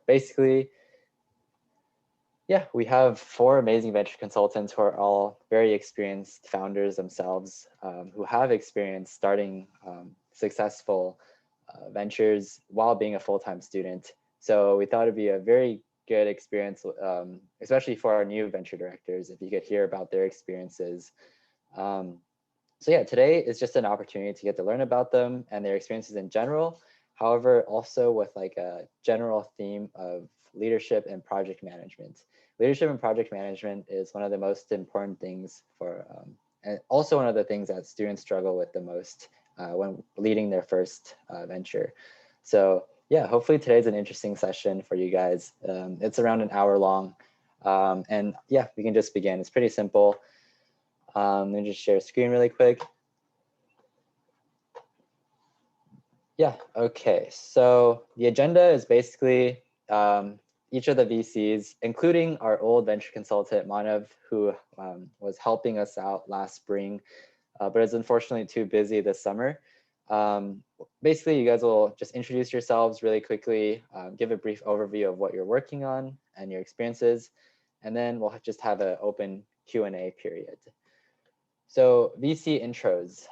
basically, yeah, we have 4 amazing venture consultants who are all very experienced founders themselves, who have experience starting successful ventures while being a full-time student. So we thought it'd be a very good experience, especially for our new venture directors, if you could hear about their experiences. So yeah, today is just an opportunity to get to learn about them and their experiences in general. However, also with like a general theme of leadership and project management. Leadership and project management is one of the most important things for, and also one of the things that students struggle with the most when leading their first venture. So yeah, hopefully today's an interesting session for you guys. It's around an hour long. And yeah, we can just begin. It's pretty simple. Let me just share a screen really quick. Yeah, okay. So the agenda is basically each of the VCs, including our old venture consultant, Manav, who was helping us out last spring, but is unfortunately too busy this summer. Basically, you guys will just introduce yourselves really quickly, give a brief overview of what you're working on and your experiences, and then we'll just have an open Q&A period. So VC intros.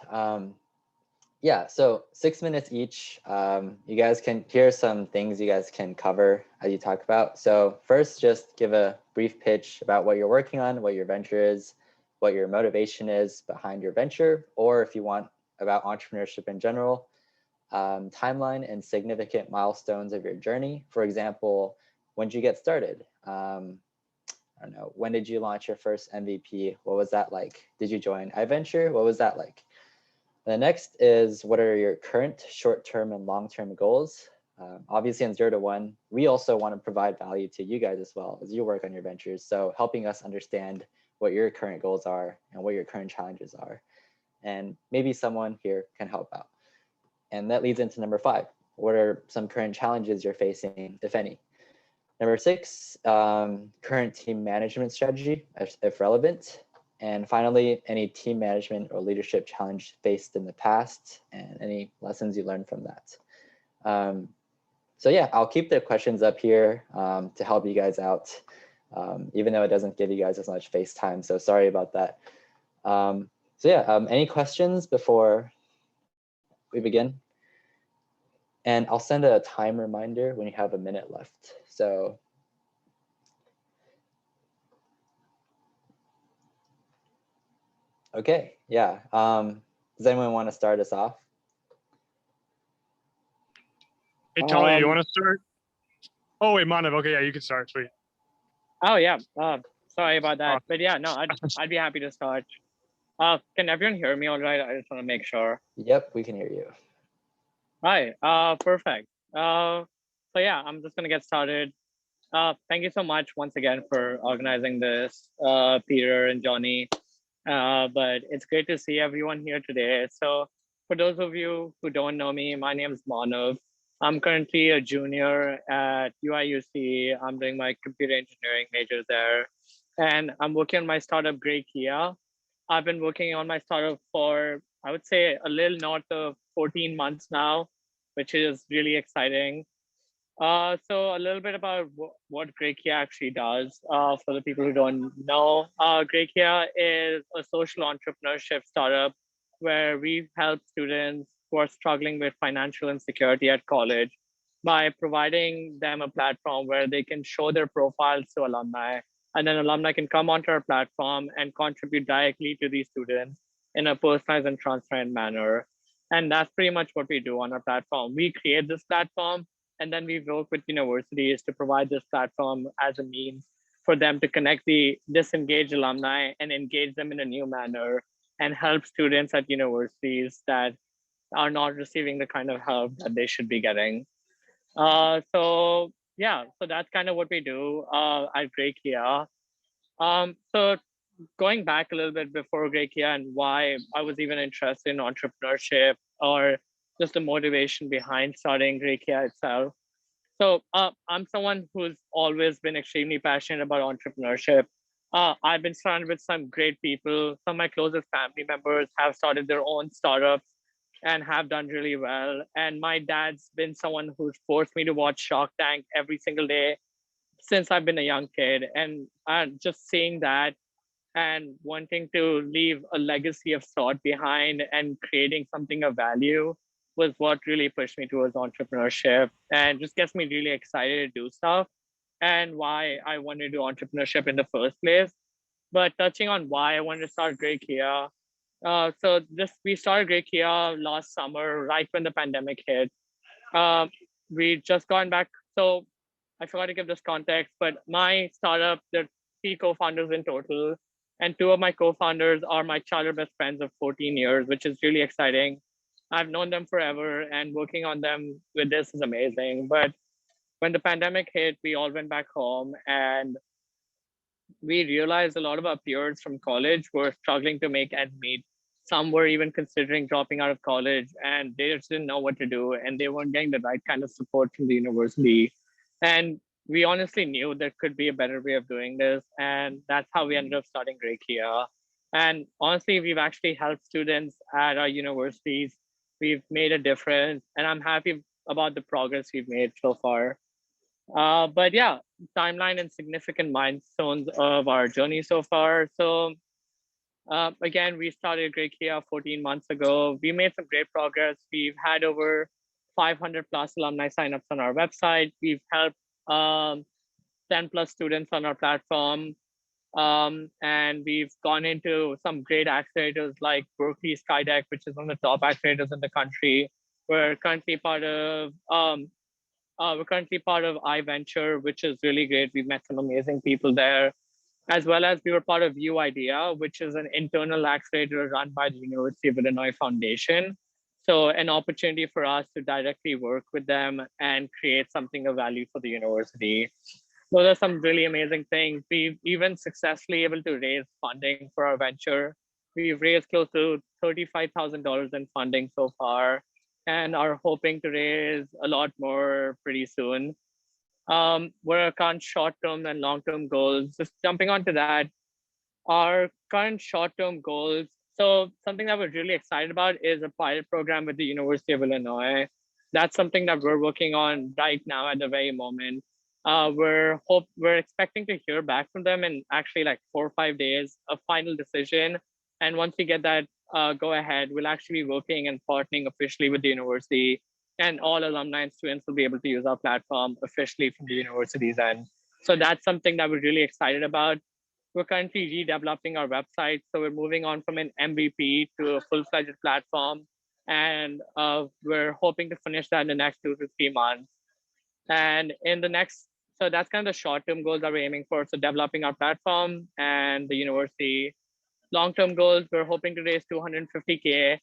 Yeah, so 6 minutes each. You guys can, here's some things you guys can cover as you talk about. So first, just give a brief pitch about what you're working on, what your venture is, what your motivation is behind your venture, or if you want, about entrepreneurship in general, timeline and significant milestones of your journey. For example, when did you get started? I don't know, when did you launch your first MVP? What was that like? Did you join iVenture? What was that like? The next is, what are your current short-term and long-term goals? Obviously on Zero2One, we also want to provide value to you guys as well as you work on your ventures. So helping us understand what your current goals are and what your current challenges are. And maybe someone here can help out. And that leads into number 5. What are some current challenges you're facing, if any? Number 6, current team management strategy, if relevant. And finally, any team management or leadership challenge faced in the past and any lessons you learned from that. So yeah, I'll keep the questions up here to help you guys out, even though it doesn't give you guys as much face time. So sorry about that. So yeah, any questions before we begin? And I'll send a time reminder when you have a minute left. So okay, yeah. Does anyone want to start us off? Hey, Talia, you want to start? Oh, wait, Manav. Okay, yeah, you can start. Sweet. Oh, yeah. Sorry about that. But yeah, no, I'd be happy to start. Can everyone hear me all right? I just want to make sure. Yep, we can hear you. Hi, perfect. So yeah, I'm just going to get started. Thank you so much once again for organizing this, Peter and Johnny. But it's great to see everyone here today. So for those of you who don't know me, my name is Manav. I'm currently a junior at UIUC. I'm doing my computer engineering major there. And I'm working on my startup, Grey Kia. I've been working on my startup for, I would say, a little north of 14 months now, which is really exciting. So a little bit about what Grey Kia actually does. For the people who don't know, Grey Kia is a social entrepreneurship startup where we help students who are struggling with financial insecurity at college by providing them a platform where they can show their profiles to alumni, and then alumni can come onto our platform and contribute directly to these students in a personalized and transparent manner. And that's pretty much what we do on our platform. We create this platform, and then we work with universities to provide this platform as a means for them to connect the disengaged alumni and engage them in a new manner and help students at universities that are not receiving the kind of help that they should be getting. So yeah, so that's kind of what we do at Grey Kia. So going back a little bit before Grey Kia and why I was even interested in entrepreneurship or just the motivation behind starting Grey Kia itself. So I'm someone who's always been extremely passionate about entrepreneurship. I've been surrounded with some great people. Some of my closest family members have started their own startups. and have done really well. And my dad's been someone who's forced me to watch Shark Tank every single day since I've been a young kid. And just seeing that and wanting to leave a legacy of sort behind and creating something of value was what really pushed me towards entrepreneurship and just gets me really excited to do stuff and why I wanted to do entrepreneurship in the first place. But touching on why I wanted to start Grey Kia, so this we started Grey Kia last summer, right when the pandemic hit. Um, we just gone back. So I forgot to give this context, but my startup, there are 3 co-founders in total, and 2 of my co-founders are my childhood best friends of 14 years, which is really exciting. I've known them forever, and working on them with this is amazing. But when the pandemic hit, we all went back home, and we realized a lot of our peers from college were struggling to make ends meet. Some were even considering dropping out of college and they just didn't know what to do and they weren't getting the right kind of support from the university. And we honestly knew there could be a better way of doing this. And that's how we ended up starting Grey Kia. And honestly, we've actually helped students at our universities. We've made a difference and I'm happy about the progress we've made so far. But yeah, timeline and significant milestones of our journey so far. So again, we started Grey Kia 14 months ago. We made some great progress. We've had over 500 plus alumni signups on our website. We've helped 10 plus students on our platform. And we've gone into some great accelerators like Berkeley Skydeck, which is one of the top accelerators in the country. We're currently part of iVenture, which is really great. We've met some amazing people there, as well as we were part of UIDEA, which is an internal accelerator run by the University of Illinois Foundation. So an opportunity for us to directly work with them and create something of value for the university. Those are some really amazing things. We've even successfully able to raise funding for our venture. We've raised close to $35,000 in funding so far and are hoping to raise a lot more pretty soon. What are our current short-term and long-term goals? Just jumping onto that, our current short-term goals. So something that we're really excited about is a pilot program with the University of Illinois. That's something that we're working on right now at the very moment. We're expecting to hear back from them in actually like 4 or 5 days, a final decision. And once we get that go ahead, we'll actually be working and partnering officially with the university, and all alumni and students will be able to use our platform officially from the university's end. So that's something that we're really excited about. We're currently redeveloping our website. So we're moving on from an MVP to a full-fledged platform. And we're hoping to finish that in the next 2 to 3 months. And in the next, so that's kind of the short-term goals that we're aiming for. So developing our platform and the university. Long-term goals, we're hoping to raise 250K.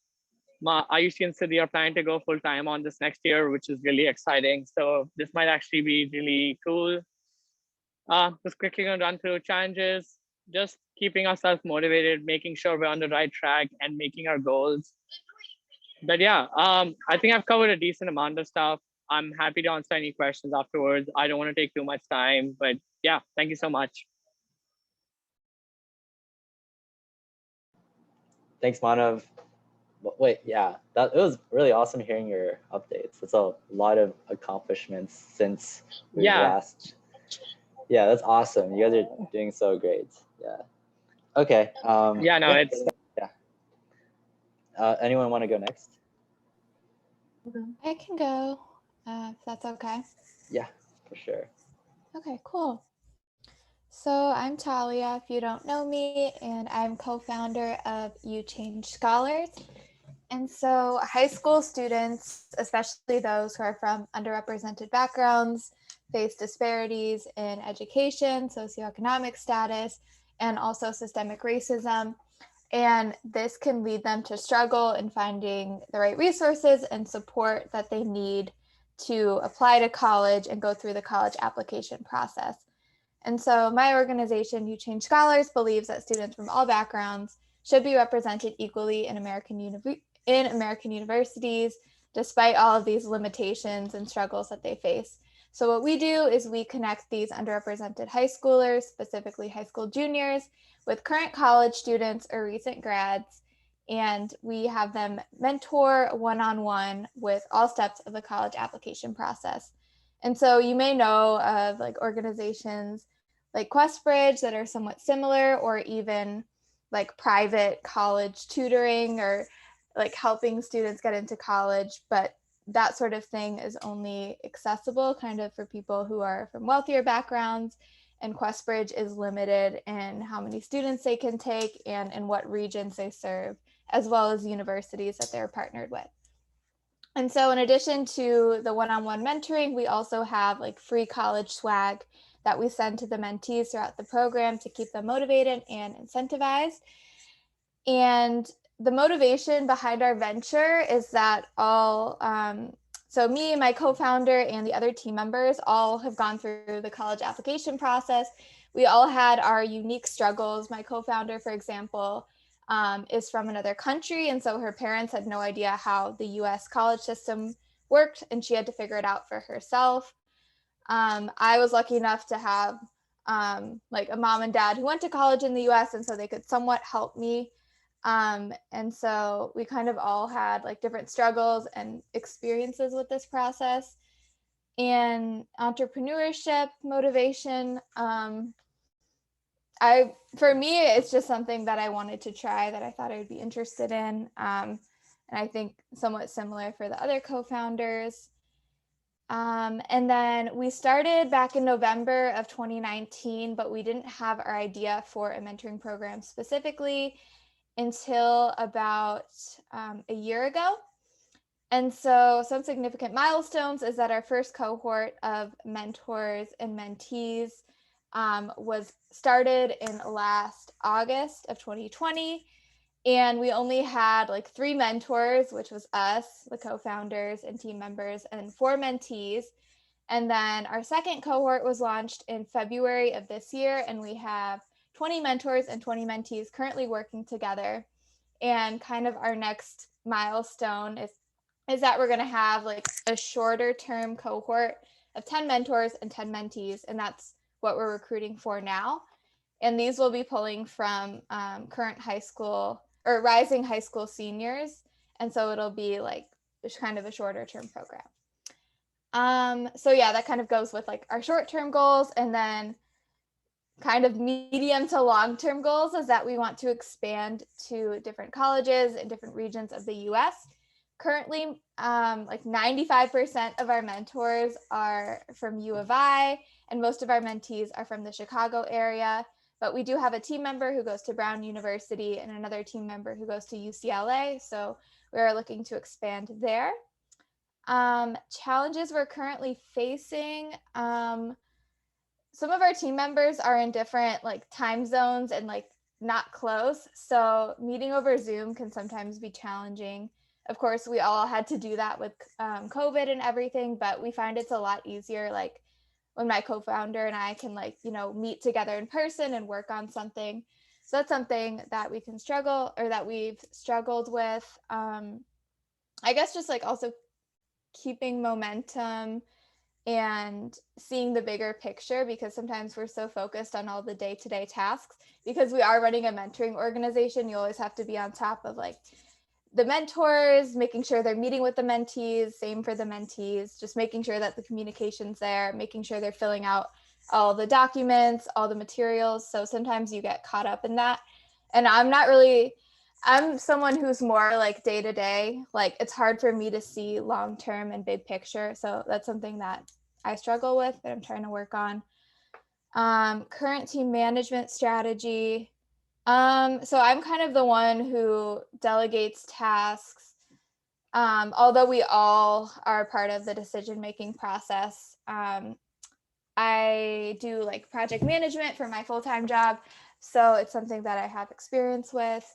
IUC and City are planning to go full-time on this next year, which is really exciting. So this might actually be really cool. Just quickly gonna run through challenges, just keeping ourselves motivated, making sure we're on the right track and making our goals. But yeah, I think I've covered a decent amount of stuff. I'm happy to answer any questions afterwards. I don't want to take too much time, but yeah, thank you so much. Thanks, Manav. Wait, yeah, it was really awesome hearing your updates. It's a lot of accomplishments since we last. Yeah, that's awesome. You guys are doing so great. Yeah. Okay. Yeah, no, it's. Yeah. Anyone want to go next? I can go, if that's okay. Yeah, for sure. Okay, cool. So I'm Talia, if you don't know me, and I'm co-founder of You Change Scholars. And so high school students, especially those who are from underrepresented backgrounds, face disparities in education, socioeconomic status, and also systemic racism. And this can lead them to struggle in finding the right resources and support that they need to apply to college and go through the college application process. And so my organization, You Change Scholars, believes that students from all backgrounds should be represented equally in American universities, despite all of these limitations and struggles that they face. So what we do is we connect these underrepresented high schoolers, specifically high school juniors, with current college students or recent grads, and we have them mentor one-on-one with all steps of the college application process. And so you may know of like organizations like QuestBridge that are somewhat similar, or even like private college tutoring, or like helping students get into college, but that sort of thing is only accessible kind of for people who are from wealthier backgrounds, and QuestBridge is limited in how many students they can take and in what regions they serve, as well as universities that they're partnered with. And so in addition to the one-on-one mentoring, we also have like free college swag that we send to the mentees throughout the program to keep them motivated and incentivized. And the motivation behind our venture is that so me, my co-founder, and the other team members all have gone through the college application process. We all had our unique struggles. My co-founder, for example, is from another country, and so her parents had no idea how the US college system worked, and she had to figure it out for herself. I was lucky enough to have like a mom and dad who went to college in the US, and so they could somewhat help me. And so we kind of all had like different struggles and experiences with this process. And entrepreneurship, motivation, for me, it's just something that I wanted to try, that I thought I would be interested in. And I think somewhat similar for the other co-founders. And then we started back in November of 2019, but we didn't have our idea for a mentoring program specifically until about a year ago. And so some significant milestones is that our first cohort of mentors and mentees was started in last August of 2020. And we only had like 3 mentors, which was us, the co-founders and team members, and 4 mentees. And then our second cohort was launched in February of this year, and we have 20 mentors and 20 mentees currently working together. And kind of our next milestone is that we're going to have like a shorter term cohort of 10 mentors and 10 mentees, and that's what we're recruiting for now. And these will be pulling from current high school or rising high school seniors, and so it'll be like kind of a shorter term program. So yeah, that kind of goes with like our short-term goals, and then kind of medium to long-term goals is that we want to expand to different colleges in different regions of the US. Currently, like 95% of our mentors are from U of I, and most of our mentees are from the Chicago area. But we do have a team member who goes to Brown University and another team member who goes to UCLA. So we are looking to expand there. Challenges we're currently facing. Some of our team members are in different like time zones and like not close. So meeting over Zoom can sometimes be challenging. Of course, we all had to do that with COVID and everything, but we find it's a lot easier like when my co-founder and I can like, meet together in person and work on something. So that's something that we can struggle, or that we've struggled with. I guess just like also keeping momentum and seeing the bigger picture, because sometimes we're so focused on all the day-to-day tasks. Because we are running a mentoring organization, you always have to be on top of like the mentors, making sure they're meeting with the mentees, same for the mentees, just making sure that the communication's there, making sure they're filling out all the documents, all the materials. So sometimes you get caught up in that. And I'm someone who's more like day to day, like it's hard for me to see long-term and big picture. So that's something that I struggle with, that I'm trying to work on. Current team management strategy. So I'm kind of the one who delegates tasks. Although we all are part of the decision-making process. I do like project management for my full-time job. So it's something that I have experience with.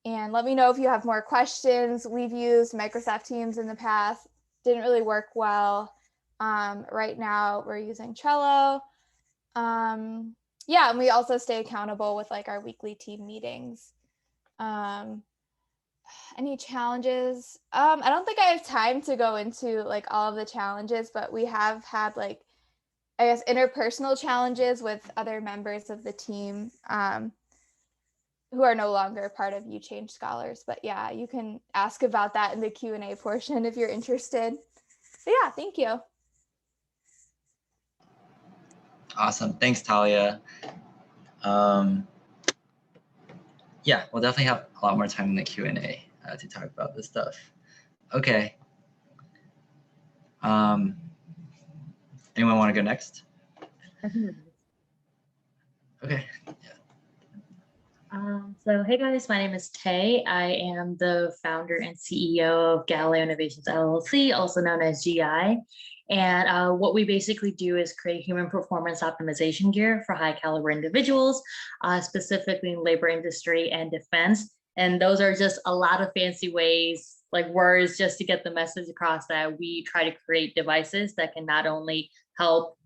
And let me know if you have more questions. We've used Microsoft Teams in the past. Didn't really work well. Right now we're using Trello. Yeah, and we also stay accountable with like our weekly team meetings. Any challenges? I don't think I have time to go into like all of the challenges, but we have had like, I guess, interpersonal challenges with other members of the team. who are no longer part of You Change Scholars. But yeah, you can ask about that in the Q&A portion if you're interested. But yeah, thank you. Awesome. Thanks, Talia. Yeah, we'll definitely have a lot more time in the Q&A to talk about this stuff. Okay. Anyone want to go next? Okay. So hey guys, my name is Tay. I am the founder and CEO of Galileo Innovations LLC, also known as GI. And what we basically do is create human performance optimization gear for high caliber individuals, specifically in labor industry and defense. And those are just a lot of fancy ways, like words, just to get the message across that we try to create devices that can not only help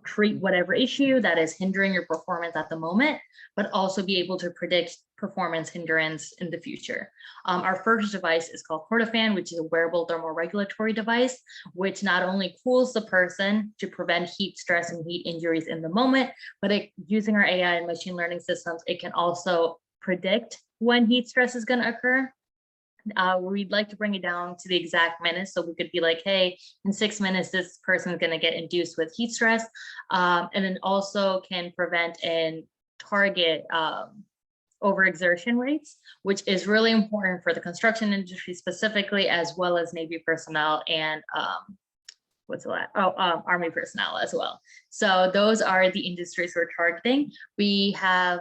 treat whatever issue that is hindering your performance at the moment, but also be able to predict performance hindrance in the future. Our first device is called Cortafan, which is a wearable thermoregulatory device, which not only cools the person to prevent heat stress and heat injuries in the moment, but using our AI and machine learning systems, it can also predict when heat stress is going to occur. We'd like to bring it down to the exact minutes. So we could be like, hey, in 6 minutes, this person is going to get induced with heat stress. And then also can prevent and target overexertion rates, which is really important for the construction industry specifically, as well as Navy personnel and Army personnel as well. So those are the industries we're targeting. We have,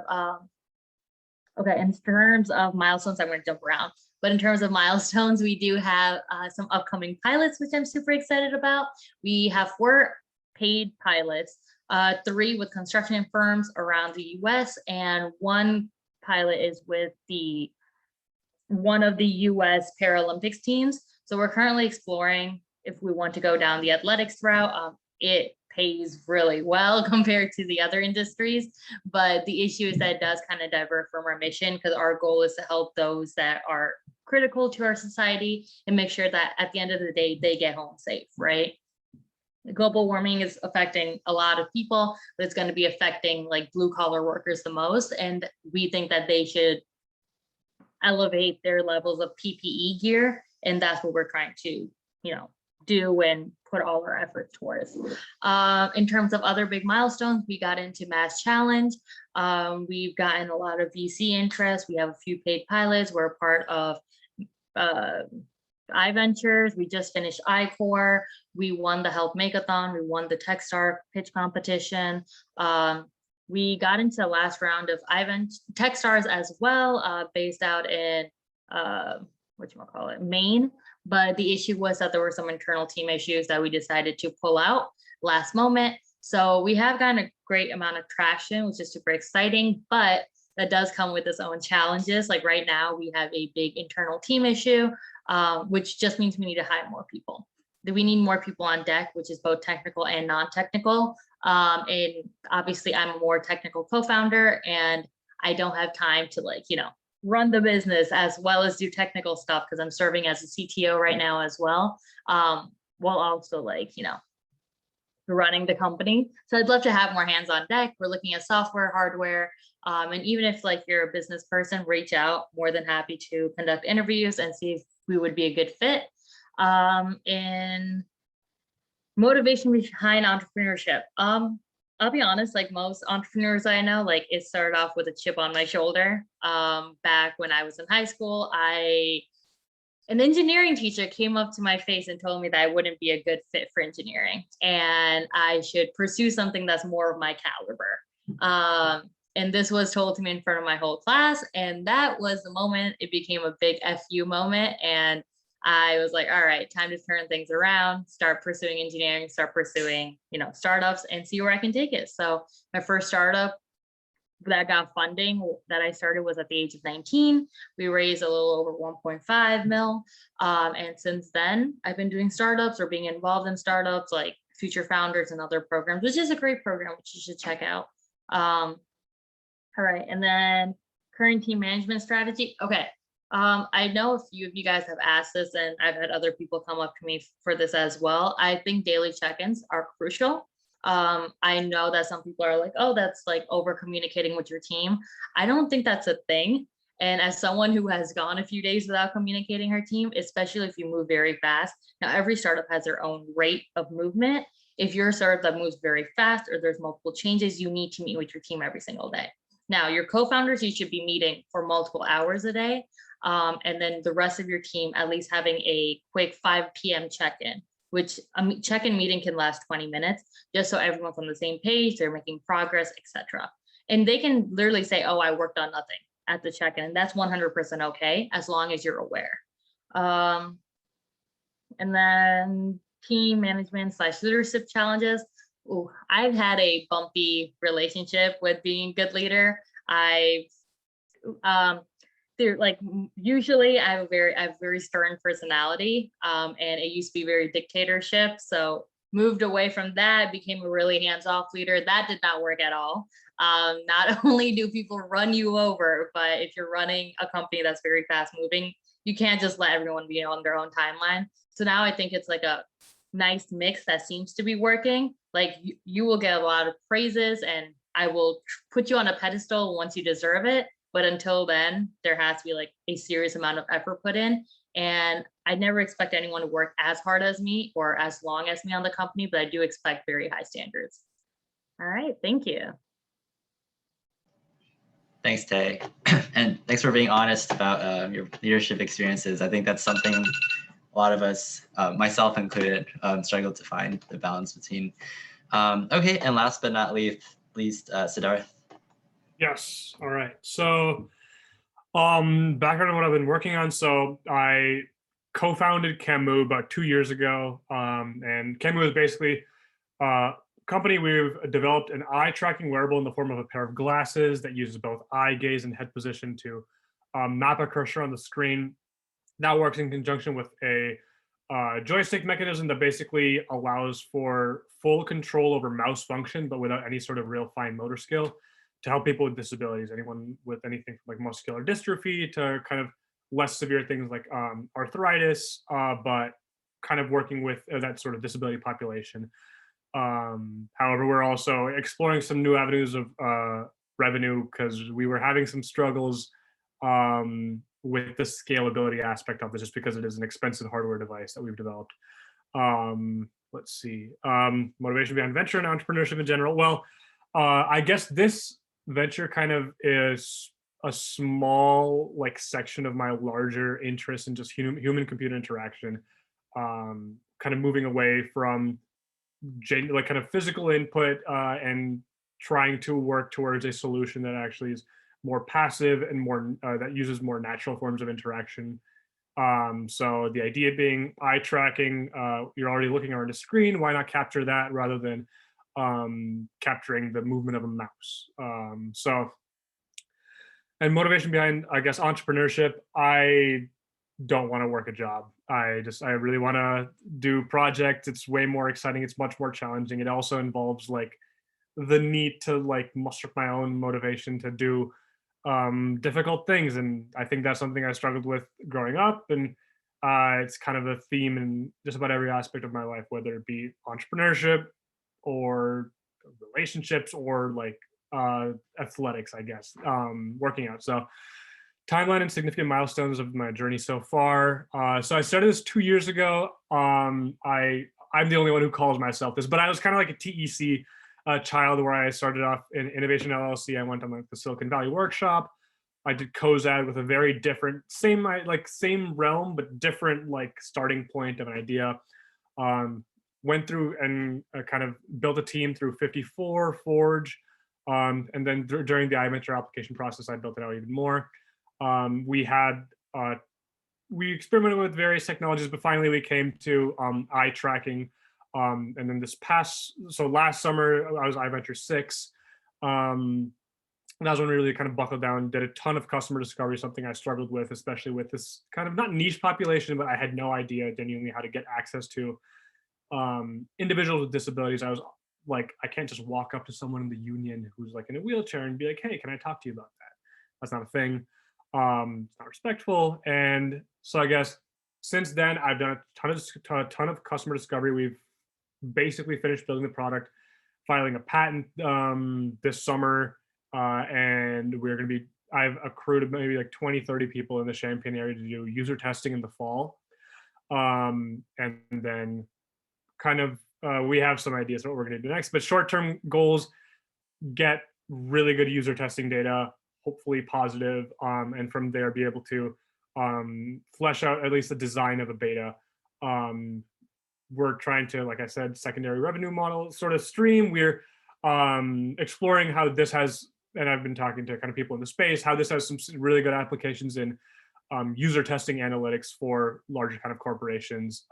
okay, in terms of milestones, I'm going to jump around. But in terms of milestones, we do have some upcoming pilots, which I'm super excited about. We have 4 paid pilots, 3 with construction firms around the US, and 1 pilot is with one of the US Paralympics teams. So we're currently exploring if we want to go down the athletics route. It pays really well compared to the other industries, but the issue is that it does kind of divert from our mission, because our goal is to help those that are critical to our society and make sure that at the end of the day, they get home safe, right? Global warming is affecting a lot of people, but it's going to be affecting like blue collar workers the most. And we think that they should elevate their levels of PPE gear. And that's what we're trying to, do and put all our efforts towards. In terms of other big milestones, we got into Mass Challenge. We've gotten a lot of VC interest. We have a few paid pilots. We're a part of iVentures. We just finished iCore. We won the Health Makeathon. We won the Techstar pitch competition. We got into the last round of Techstars as well, based out in Maine. But the issue was that there were some internal team issues that we decided to pull out last moment. So we have gotten a great amount of traction, which is super exciting, but that does come with its own challenges. Like right now, we have a big internal team issue, which just means we need to hire more people. We need more people on deck, which is both technical and non-technical. And obviously, I'm a more technical co-founder, and I don't have time to run the business as well as do technical stuff, because I'm serving as a CTO right now as well, while also running the company. So I'd love to have more hands on deck. We're looking at software, hardware, and even if you're a business person, reach out. More than happy to conduct interviews and see if we would be a good fit. And motivation behind entrepreneurship. I'll be honest, like most entrepreneurs I know, it started off with a chip on my shoulder. Back when I was in high school, an engineering teacher came up to my face and told me that I wouldn't be a good fit for engineering and I should pursue something that's more of my caliber. And this was told to me in front of my whole class. And that was the moment it became a big FU moment. And I was like, all right, time to turn things around, start pursuing engineering, start pursuing, startups and see where I can take it. So my first startup that got funding that I started was at the age of 19. We raised a little over 1.5 mil. And since then, I've been doing startups or being involved in startups like Future Founders and other programs, which is a great program, which you should check out. All right, and then current team management strategy. Okay. I know a few of you guys have asked this, and I've had other people come up to me for this as well. I think daily check-ins are crucial. I know that some people are like, oh, that's like over communicating with your team. I don't think that's a thing. And as someone who has gone a few days without communicating her team, especially if you move very fast, now every startup has their own rate of movement. If you're a startup that moves very fast or there's multiple changes, you need to meet with your team every single day. Now, your co-founders, you should be meeting for multiple hours a day. And then the rest of your team, at least having a quick 5 p.m. check-in, which a check-in meeting can last 20 minutes, just so everyone's on the same page, they're making progress, etc. And they can literally say, oh, I worked on nothing at the check-in, and that's 100% okay, as long as you're aware. And then team management / leadership challenges. Ooh, I've had a bumpy relationship with being a good leader. Usually I have a very stern personality, and it used to be very dictatorship. So moved away from that, became a really hands-off leader. That did not work at all. Not only do people run you over, but if you're running a company that's very fast moving, you can't just let everyone be on their own timeline. So now I think it's like a nice mix that seems to be working. Like you will get a lot of praises and I will put you on a pedestal once you deserve it. But until then, there has to be like a serious amount of effort put in. And I never expect anyone to work as hard as me or as long as me on the company, but I do expect very high standards. All right, thank you. Thanks, Tay. And thanks for being honest about your leadership experiences. I think that's something a lot of us, myself included, struggle to find the balance between. Okay, and last but not least, Siddharth. Yes. All right. So background on what I've been working on. So I co-founded Kenmu about 2 years ago. And Kenmu is basically a company. We've developed an eye tracking wearable in the form of a pair of glasses that uses both eye gaze and head position to map a cursor on the screen. That works in conjunction with a joystick mechanism that basically allows for full control over mouse function, but without any sort of real fine motor skill, to help people with disabilities, anyone with anything from like muscular dystrophy to kind of less severe things like arthritis, but kind of working with that sort of disability population. However, we're also exploring some new avenues of revenue because we were having some struggles with the scalability aspect of this, just because it is an expensive hardware device that we've developed. Let's see, motivation behind venture and entrepreneurship in general. Well, I guess this venture kind of is a small like section of my larger interest in just human computer interaction, kind of moving away from like kind of physical input and trying to work towards a solution that actually is more passive and more that uses more natural forms of interaction. So the idea being eye tracking, you're already looking around a screen, why not capture that rather than capturing the movement of a mouse? And motivation behind, I guess, entrepreneurship, I don't want to work a job. I really want to do projects. It's way more exciting. It's much more challenging. It also involves like the need to like muster up my own motivation to do difficult things. And I think that's something I struggled with growing up. And it's kind of a theme in just about every aspect of my life, whether it be entrepreneurship or relationships or like athletics, I guess, working out. So timeline and significant milestones of my journey so far. So I started this 2 years ago. I'm the only one who calls myself this, but I was kind of like a TEC child, where I started off in Innovation LLC. I went on like the Silicon Valley workshop. I did COZAD with a very different, same realm, but different like starting point of an idea. Went through and kind of built a team through 54, Forge. And then during the iVenture application process, I built it out even more. We experimented with various technologies, but finally we came to eye tracking. And then last summer I was iVenture 6. That was when we really kind of buckled down, did a ton of customer discovery, something I struggled with, especially with this kind of not niche population, but I had no idea genuinely how to get access to individuals with disabilities. I was like, I can't just walk up to someone in the union who's like in a wheelchair and be like, hey, can I talk to you about that? That's not a thing. It's not respectful. And so I guess since then, I've done a ton of customer discovery. We've basically finished building the product. filing a patent this summer, and we're going to be, I've accrued maybe like 20, 30 people in the Champaign area to do user testing in the fall. And then kind of, we have some ideas of what we're going to do next, but short-term goals, get really good user testing data, hopefully positive, and from there be able to flesh out at least the design of a beta. We're trying to, like I said, secondary revenue model sort of stream. We're exploring how this has, and I've been talking to kind of people in the space, how this has some really good applications in user testing analytics for larger kind of corporations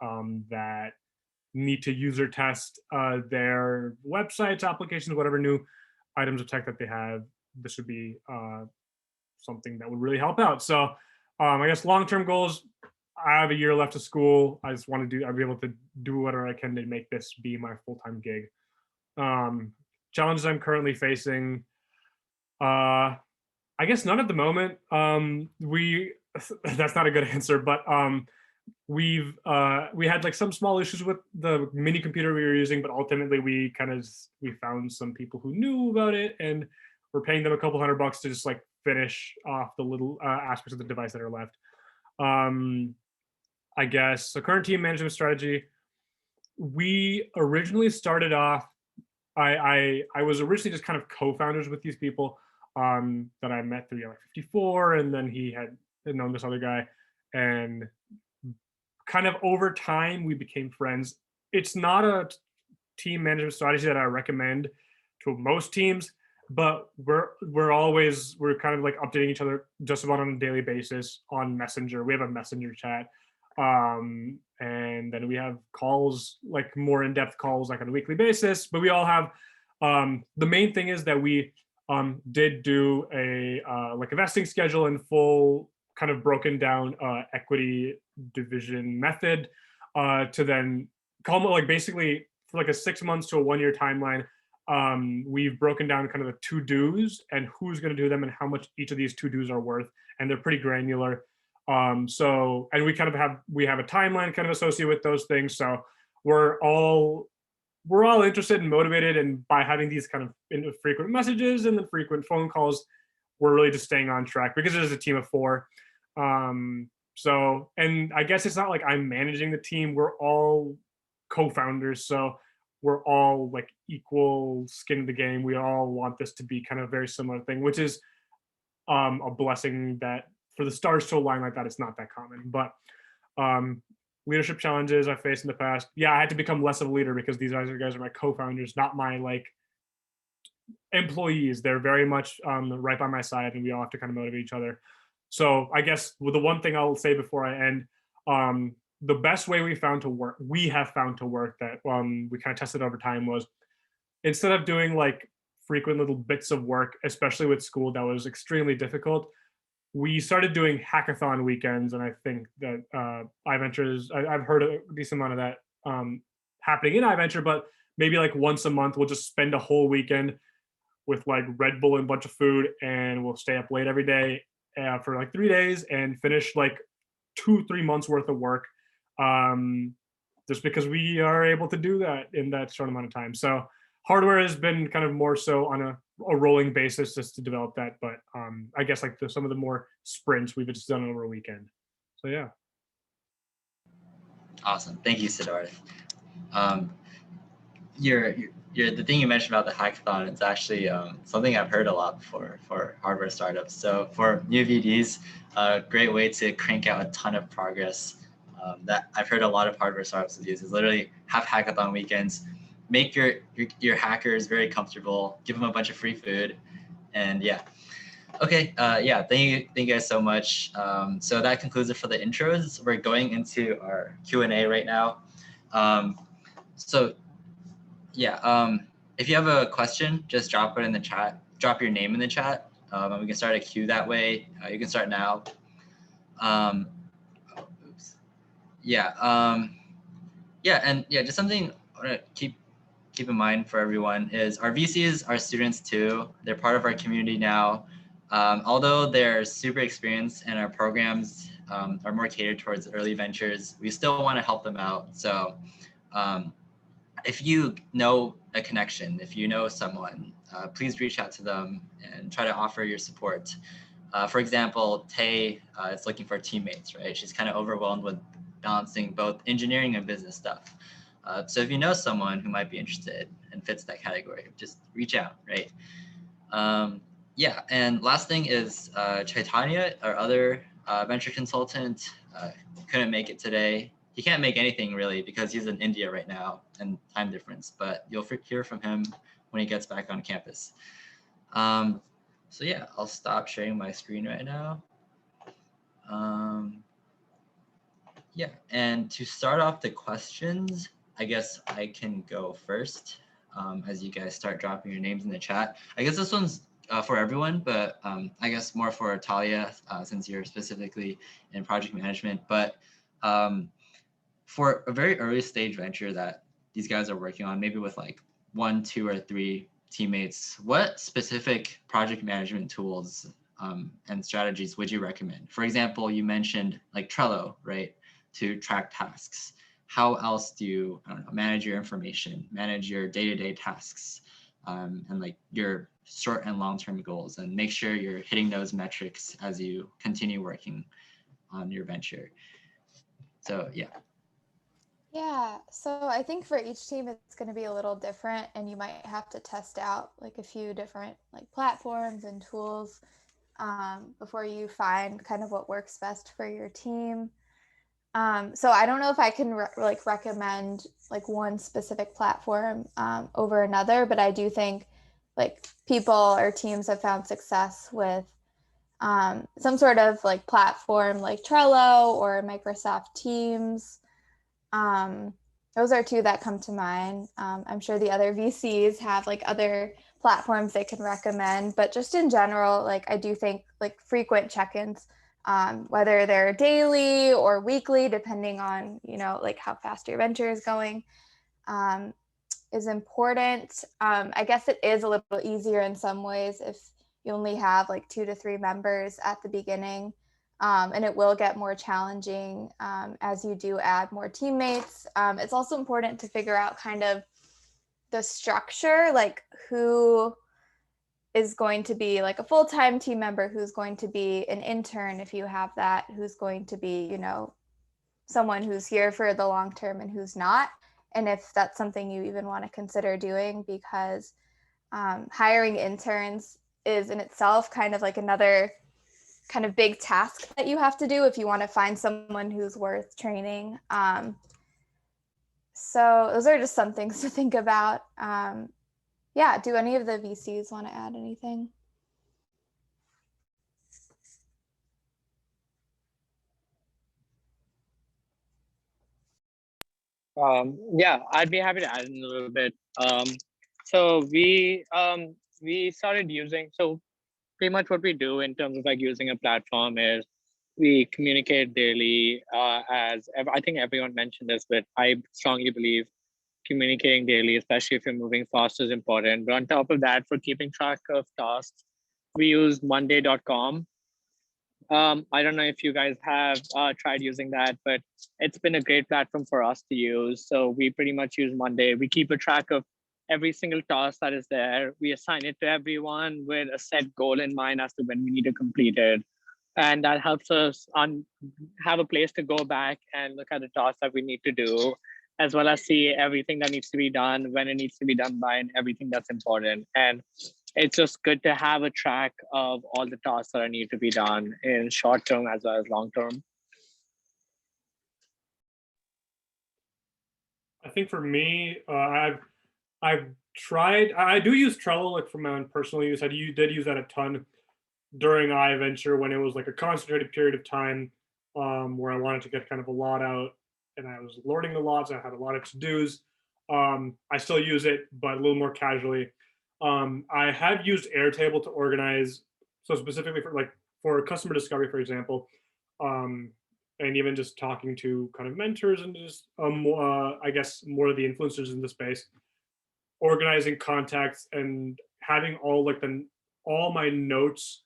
that need to user test their websites, applications, whatever new items of tech that they have. This would be something that would really help out. So I guess long-term goals, I have a year left of school. I just want to I'll be able to do whatever I can to make this be my full-time gig. Challenges I'm currently facing, I guess none at the moment. That's not a good answer, but we had like some small issues with the mini computer we were using, but ultimately we found some people who knew about it, and we're paying them a couple $100 to just like finish off the little aspects of the device that are left. I guess the current team management strategy, we originally started off, I was originally just kind of co-founders with these people that I met through 54, and then he had known this other guy, and kind of over time we became friends. It's not a team management strategy that I recommend to most teams, but we're kind of like updating each other just about on a daily basis on Messenger. We have a Messenger chat, and then we have calls, like more in-depth calls, like on a weekly basis. But we all have the main thing is that we did do a like a vesting schedule and full kind of broken down equity division method to then come, like basically for like a 6 months to a 1 year timeline. We've broken down kind of the to-dos and who's going to do them and how much each of these to-dos are worth, and they're pretty granular. So, and we kind of have a timeline kind of associated with those things. So we're all interested and motivated, and by having these kind of frequent messages and the frequent phone calls, we're really just staying on track because it is a team of 4. So, and I guess it's not like I'm managing the team. We're all co-founders, so we're all like equal skin in the game. We all want this to be kind of a very similar thing, which is a blessing that for the stars to align like that, it's not that common. But leadership challenges I faced in the past. Yeah, I had to become less of a leader because these guys are my co-founders, not my like employees. They're very much right by my side, and we all have to kind of motivate each other. So I guess the one thing I'll say before I end, the best way we have found to work that we kind of tested over time was, instead of doing like frequent little bits of work, especially with school that was extremely difficult, we started doing hackathon weekends. And I think that iVenture I've heard a decent amount of that happening in iVenture, but maybe like once a month, we'll just spend a whole weekend with like Red Bull and a bunch of food, and we'll stay up late every day for like 3 days and finish like 2-3 months worth of work, just because we are able to do that in that short amount of time. So hardware has been kind of more so on a rolling basis just to develop that. But I guess like some of the more sprints we've just done over a weekend. So yeah. Awesome. Thank you, Siddharth. The thing you mentioned about the hackathon, it's actually something I've heard a lot before for hardware startups. So for new VDs, a great way to crank out a ton of progress that I've heard a lot of hardware startups use is literally have hackathon weekends, make your hackers very comfortable, give them a bunch of free food, and yeah. Okay, yeah, thank you guys so much. So that concludes it for the intros. We're going into our Q&A right now. So yeah, if you have a question, just drop it in the chat. Drop your name in the chat, and we can start a queue that way. You can start now. Oops. Yeah, yeah, and yeah, just something I want to keep in mind for everyone is our VCs are students too. They're part of our community now. Although they're super experienced and our programs are more catered towards early ventures, we still want to help them out. So if you know a connection. If you know someone, please reach out to them and try to offer your support. For example, Tay is looking for teammates, right? She's kind of overwhelmed with balancing both engineering and business stuff. So if you know someone who might be interested and fits that category, just reach out, right? Yeah, and last thing is Chaitanya, our other venture consultant, couldn't make it today. He can't make anything really because he's in India right now and time difference, but you'll hear from him when he gets back on campus. So yeah, I'll stop sharing my screen right now. Yeah, and to start off the questions, I guess I can go first as you guys start dropping your names in the chat. I guess this one's for everyone, but I guess more for Talia since you're specifically in project management. But for a very early stage venture that these guys are working on, maybe with like 1, 2, or 3 teammates, what specific project management tools and strategies would you recommend? For example, you mentioned like Trello, right, to track tasks. How else do you, I don't know, manage your information, manage your day-to-day tasks, and like your short and long-term goals, and make sure you're hitting those metrics as you continue working on your venture? So yeah. Yeah, so I think for each team it's going to be a little different, and you might have to test out like a few different like platforms and tools before you find kind of what works best for your team. So I don't know if I can recommend like one specific platform over another, but I do think like people or teams have found success with some sort of like platform like Trello or Microsoft Teams. Those are 2 that come to mind. I'm sure the other VCs have like other platforms they can recommend, but just in general, like I do think like frequent check-ins, whether they're daily or weekly, depending on, you know, like how fast your venture is going, is important. I guess it is a little easier in some ways if you only have like 2 to 3 members at the beginning. And it will get more challenging as you do add more teammates. It's also important to figure out kind of the structure, like who is going to be like a full-time team member, who's going to be an intern if you have that, who's going to be, you know, someone who's here for the long term and who's not. And if that's something you even want to consider doing, because hiring interns is in itself kind of like another kind of big task that you have to do if you want to find someone who's worth training. So those are just some things to think about. Yeah, do any of the VCs want to add anything? Yeah, I'd be happy to add in a little bit. So we started using, so pretty much what we do in terms of like using a platform is we communicate daily. I think everyone mentioned this, but I strongly believe communicating daily, especially if you're moving fast, is important. But on top of that, for keeping track of tasks, we use monday.com. I don't know if you guys have tried using that, but it's been a great platform for us to use. So we pretty much use Monday. We keep a track of every single task that is there. We assign it to everyone with a set goal in mind as to when we need to complete it. And that helps us have a place to go back and look at the tasks that we need to do, as well as see everything that needs to be done, when it needs to be done by, and everything that's important. And it's just good to have a track of all the tasks that need to be done in short term as well as long term. I think for me, I've tried. I do use Trello like for my own personal use. I did use that a ton during iVenture when it was like a concentrated period of time where I wanted to get kind of a lot out, and I was learning a lot, so I had a lot of to-dos. I still use it, but a little more casually. I have used Airtable to organize, so specifically for customer discovery, for example, and even just talking to kind of mentors and just I guess more of the influencers in the space, organizing contacts and having all my notes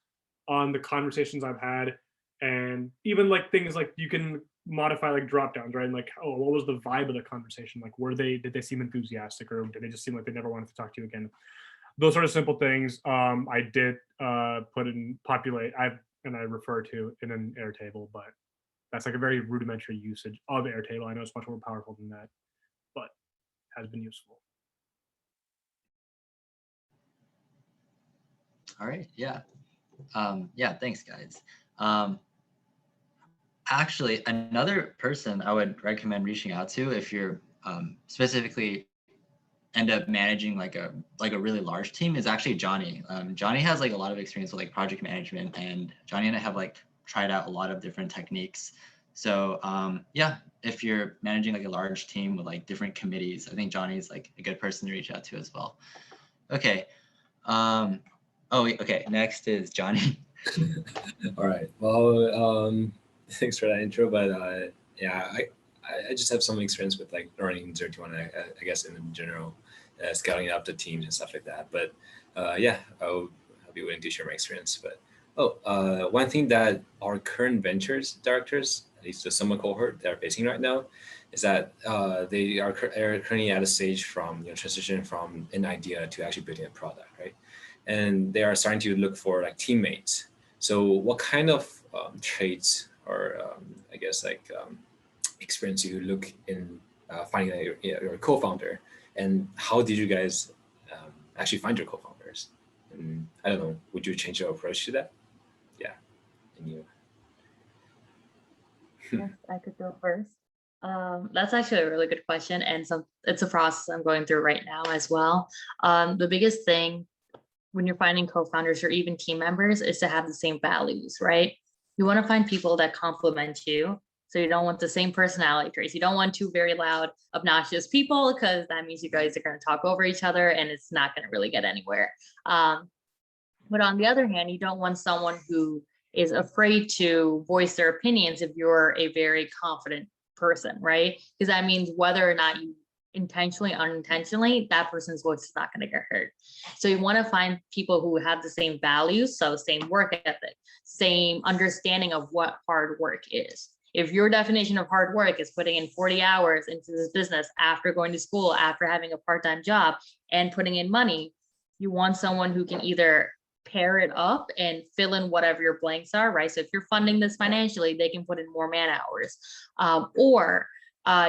on the conversations I've had, and even like things like you can modify like drop downs, right? And like, oh, what was the vibe of the conversation? Like, did they seem enthusiastic, or did they just seem like they never wanted to talk to you again? Those sort of simple things. I did populate. I refer to in an Airtable, but that's like a very rudimentary usage of Airtable. I know it's much more powerful than that, but has been useful. All right, yeah. Yeah, thanks guys. Actually, another person I would recommend reaching out to if you're specifically end up managing like a really large team is actually Johnny. Johnny has like a lot of experience with like project management, and Johnny and I have like tried out a lot of different techniques. So yeah, if you're managing like a large team with like different committees, I think Johnny's like a good person to reach out to as well. Okay. Okay, next is Johnny. All right. Well, thanks for that intro, but yeah, I just have some experience with like learning Zero2One, I guess in general, scaling up the teams and stuff like that. But yeah, I'll be willing to share my experience. But one thing that our current ventures directors, at least the summer cohort, they're facing right now, is that they are currently at a stage from transition from an idea to actually building a product, right? And they are starting to look for like teammates. So what kind of traits or I guess like experience you look in finding your co-founder, and how did you guys actually find your co-founders? And I don't know, would you change your approach to that? Yeah, and you. Yes, I could go first. That's actually a really good question, and it's a process I'm going through right now as well. The biggest thing when you're finding co-founders or even team members is to have the same values, right? You want to find people that complement you. So you don't want the same personality traits. You don't want two very loud, obnoxious people, because that means you guys are going to talk over each other and it's not going to really get anywhere. But on the other hand, you don't want someone who is afraid to voice their opinions if you're a very confident person, right? Because that means whether or not you intentionally, unintentionally, that person's voice is not going to get heard. So you want to find people who have the same values, so same work ethic, same understanding of what hard work is. If your definition of hard work is putting in 40 hours into this business after going to school, after having a part-time job and putting in money, you want someone who can either pair it up and fill in whatever your blanks are, right? So if you're funding this financially, they can put in more man hours, or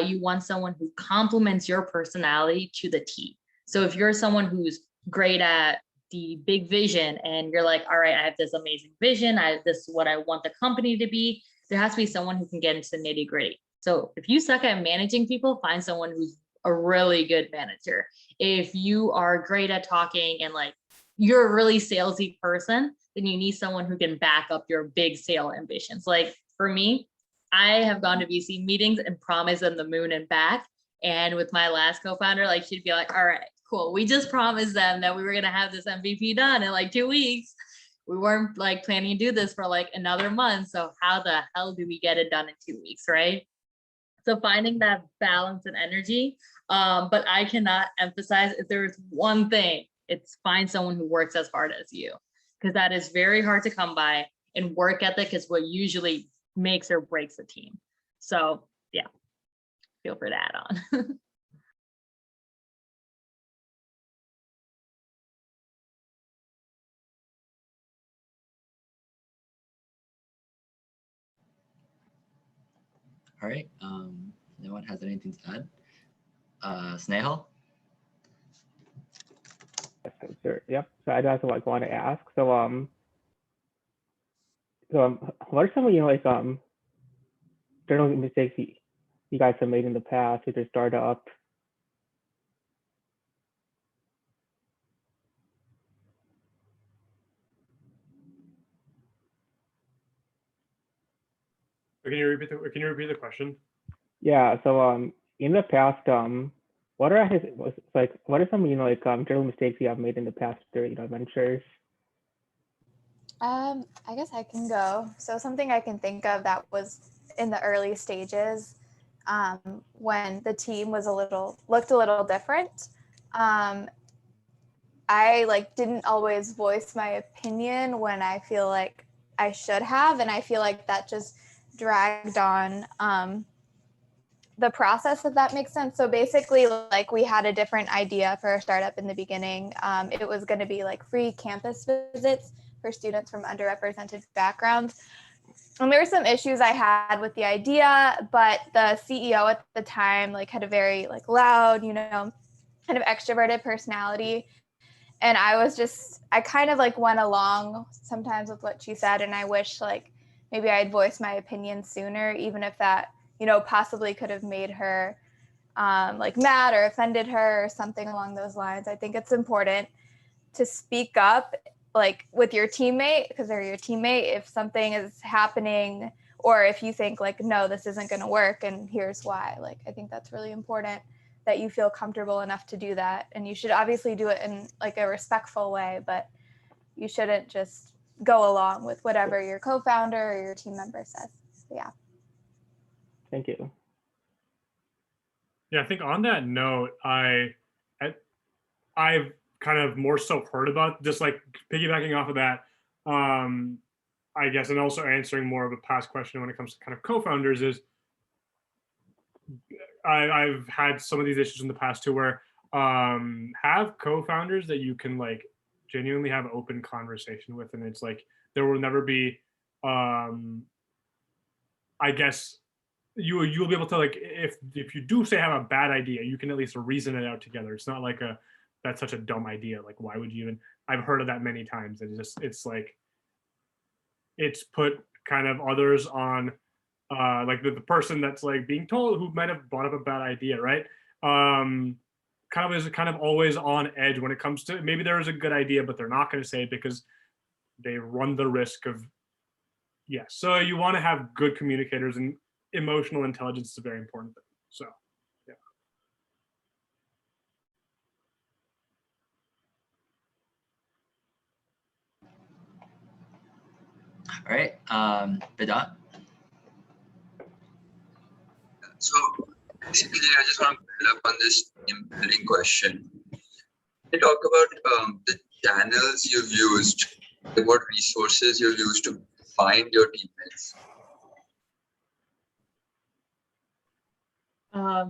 you want someone who complements your personality to the T. So if you're someone who's great at the big vision and you're like, all right, I have this amazing vision, this is what I want the company to be, there has to be someone who can get into the nitty gritty. So if you suck at managing people, find someone who's a really good manager. If you are great at talking and like you're a really salesy person, then you need someone who can back up your big sale ambitions. Like for me, I have gone to VC meetings and promised them the moon and back. And with my last co-founder, like she'd be like, all right, cool. We just promised them that we were going to have this MVP done in like 2 weeks. We weren't like planning to do this for like another month. So how the hell do we get it done in 2 weeks, right? So finding that balance and energy. But I cannot emphasize if there's one thing, it's find someone who works as hard as you, because that is very hard to come by. And work ethic is what usually makes or breaks a team. So yeah, feel free to add on. All right. No one has anything to add? Snehal? Sure. Yep. So I just like want to ask. So what are some of journalistic mistakes you guys have made in the past with your startup? Can you repeat the question? Yeah. So in the past, what are some journal mistakes you have made in the past ventures? I guess I can go. So something I can think of that was in the early stages, when the team was looked a little different. I didn't always voice my opinion when I feel like I should have, and I feel like that just dragged on the process, if that makes sense. So basically, like, we had a different idea for a startup in the beginning. It was going to be like free campus visits for students from underrepresented backgrounds. And there were some issues I had with the idea, but the CEO at the time like had a very like loud, you know, kind of extroverted personality. And I kind of like went along sometimes with what she said. And I wish like maybe I'd voiced my opinion sooner, even if that, you know, possibly could have made her like mad or offended her or something along those lines. I think it's important to speak up like with your teammate, because they're your teammate, if something is happening, or if you think like, no, this isn't going to work and here's why. Like, I think that's really important that you feel comfortable enough to do that. And you should obviously do it in like a respectful way, but you shouldn't just go along with whatever your co-founder or your team member says. So, yeah. Thank you. Yeah, I think on that note, I've kind of more so heard about, just like piggybacking off of that, I guess, and also answering more of a past question when it comes to kind of co-founders is, I've had some of these issues in the past too, where have co-founders that you can like genuinely have open conversation with, and it's like there will never be, I guess you'll be able to, like, if you do say have a bad idea, you can at least reason it out together. It's not like that's such a dumb idea. Like, why would you even? I've heard of that many times. And it's like it's put kind of others on, like the person that's like being told, who might have brought up a bad idea, right? Kind of always on edge when it comes to, maybe there is a good idea, but they're not going to say it because they run the risk of, yeah. So you want to have good communicators, and emotional intelligence is a very important thing. So, yeah. All right, Vedant. So basically, I just want to build up on this team building question. You talk about the channels you've used, like what resources you've used to find your teammates.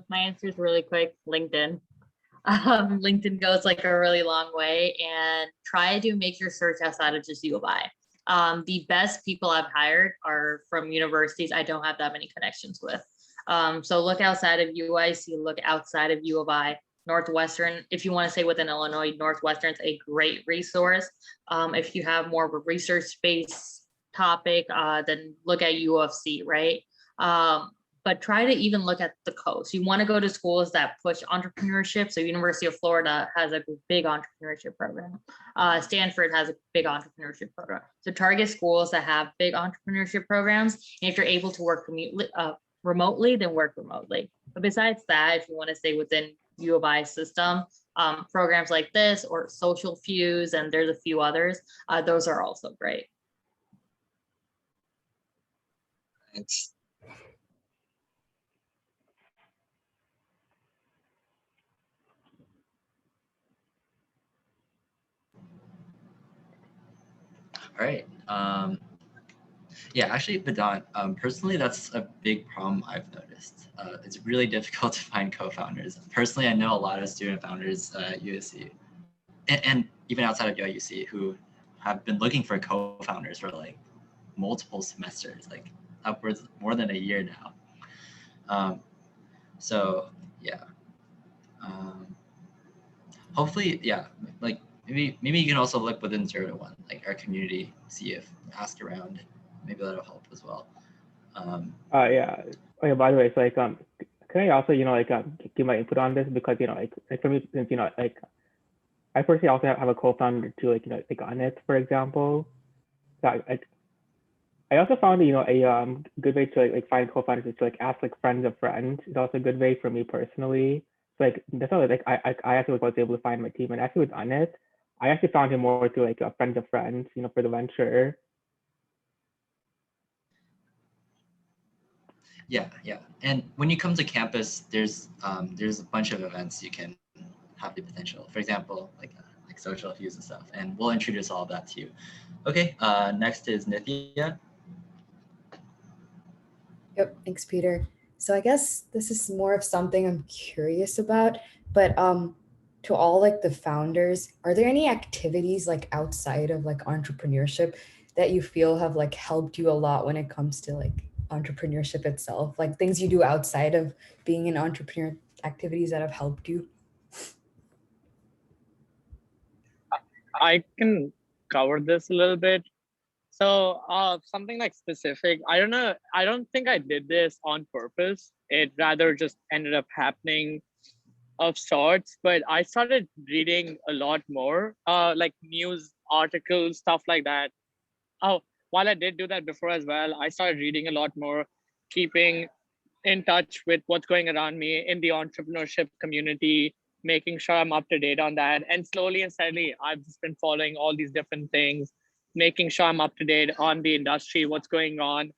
My answer is really quick: LinkedIn. LinkedIn goes like a really long way, and try to make your search outside of just U of I. The best people I've hired are from universities I don't have that many connections with. So look outside of UIC, look outside of U of I. Northwestern, if you want to say within Illinois, Northwestern's a great resource. If you have more of a research-based topic, then look at U of C, right? But try to even look at the coast. You want to go to schools that push entrepreneurship. So University of Florida has a big entrepreneurship program. Stanford has a big entrepreneurship program. So target schools that have big entrepreneurship programs. And if you're able to work remotely, then work remotely. But besides that, if you want to stay within U of I system, programs like this or Social Fuse, and there's a few others, those are also great. Thanks. All right. Yeah, actually, Vedant, personally, that's a big problem I've noticed. It's really difficult to find co-founders. Personally, I know a lot of student founders at USC, and even outside of UIUC, who have been looking for co-founders for like multiple semesters, like upwards more than a year now. So yeah, hopefully, yeah, like maybe you can also look within Zero2One, like our community, see if ask around, maybe that'll help as well. Yeah. Oh, yeah, by the way, it's like can I also, you know, like give my input on this, because, you know, like for me, since, you know, like I personally also have a co-founder too, like, you know, like on it, for example. So I also found, you know, a good way to like find co-founders is to like ask like friends of friends. It's also a good way for me personally. So like that's how like I actually was able to find my team, and actually with Anet, I actually found him more through like a friend of friends, you know, for the venture. Yeah, yeah. And when you come to campus, there's a bunch of events you can have the potential. For example, like social fuse and stuff. And we'll introduce all of that to you. Okay, next is Nithya. Yep, thanks, Peter. So I guess this is more of something I'm curious about, but to all like the founders, are there any activities like outside of like entrepreneurship that you feel have like helped you a lot when it comes to like entrepreneurship itself? Like things you do outside of being an entrepreneur, activities that have helped you? I can cover this a little bit. So something like specific, I don't know. I don't think I did this on purpose. It rather just ended up happening of sorts, but I started reading a lot more, like news articles, stuff like that. Oh, while I did do that before as well, I started reading a lot more, keeping in touch with what's going around me in the entrepreneurship community, making sure I'm up to date on that. And slowly and steadily, I've just been following all these different things, making sure I'm up to date on the industry, what's going on.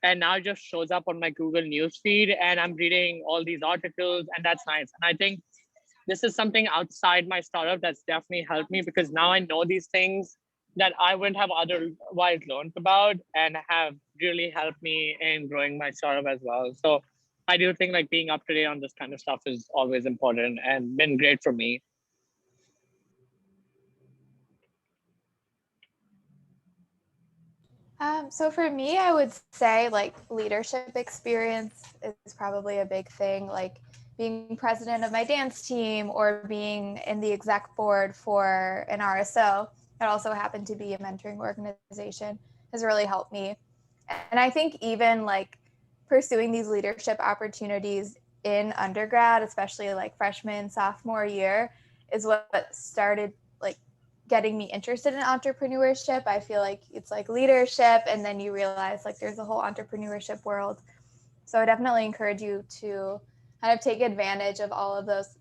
And now it just shows up on my Google News feed, and I'm reading all these articles, and that's nice. And I think this is something outside my startup that's definitely helped me, because now I know these things that I wouldn't have otherwise learned about, and have really helped me in growing my startup as well. So I do think like being up to date on this kind of stuff is always important and been great for me. So for me, I would say like leadership experience is probably a big thing. Like being president of my dance team or being in the exec board for an RSO that also happened to be a mentoring organization has really helped me. And I think even like pursuing these leadership opportunities in undergrad, especially like freshman, sophomore year, is what started like getting me interested in entrepreneurship. I feel like it's like leadership, and then you realize like there's a whole entrepreneurship world. So I definitely encourage you to kind of take advantage of all of those